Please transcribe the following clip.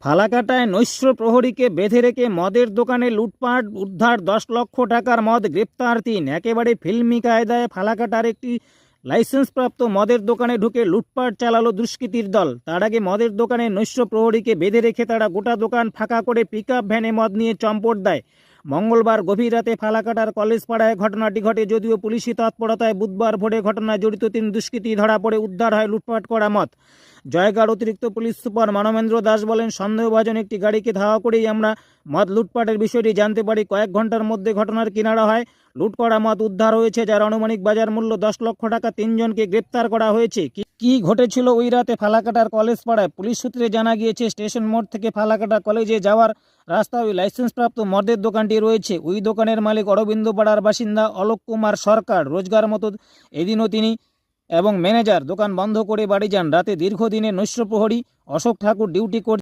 ফালাকাটায় নৈশ প্রহরীকে বেঁধে রেখে মদের দোকানে লুটপাট, উদ্ধার 10 লক্ষ টাকার মদ, গ্রেপ্তার 3। একেবারে ফিল্মি কায়দায় ফালাকাটার একটি লাইসেন্সপ্রাপ্ত মদের দোকানে ঢুকে লুটপাট চালালো দুষ্কৃতীর দল। তার আগে মদের দোকানে নৈশ প্রহরীকে বেঁধে রেখে তারা গোটা দোকান ফাঁকা করে পিকআপ ভ্যানে মদ নিয়ে চম্পট দেয়। মঙ্গলবার গভীর রাতে ফালাকাটার কলেজ পাড়ায় ঘটনাটি ঘটে। যদিও পুলিশি তৎপরতায় বুধবার ভোরে ঘটনায় জড়িত 3 দুষ্কৃতী ধরা পড়ে উদ্ধার হয় লুটপাট করা মদ। জয়গড় অতিরিক্ত পুলিশ সুপার মানবেন্দ্র দাস বলেন, সন্দেহভাজন একটি গাড়িকে ধাওয়া করেই আমরা মদ লুটপাটের বিষয়টি জানতে পারি। কয়েক ঘন্টার মধ্যে ঘটনার কিনারা হয়। লুট করা মদ উদ্ধার হয়েছে, যার আনুমানিক বাজার মূল্য 10 লক্ষ টাকা। 3 জনকে গ্রেপ্তার করা হয়েছে। কি ঘটেছিল ওই রাতে ফালাকাটার কলেজ পাড়ায়? পুলিশ সূত্রে জানা গিয়েছে, স্টেশন মোড় থেকে ফালাকাটা কলেজে যাওয়ার রাস্তা ওই লাইসেন্সপ্রাপ্ত মদের দোকানটি রয়েছে। ওই দোকানের মালিক অরবিন্দ পাড়ার বাসিন্দা অলোক কুমার সরকার। রোজগার মতো এদিনও তিনি এবং ম্যানেজার দোকান বন্ধ করে বাড়ি যান। রাতে দীর্ঘদিনের নৈশ প্রহরী অশোক ঠাকুর ডিউটি করছেন।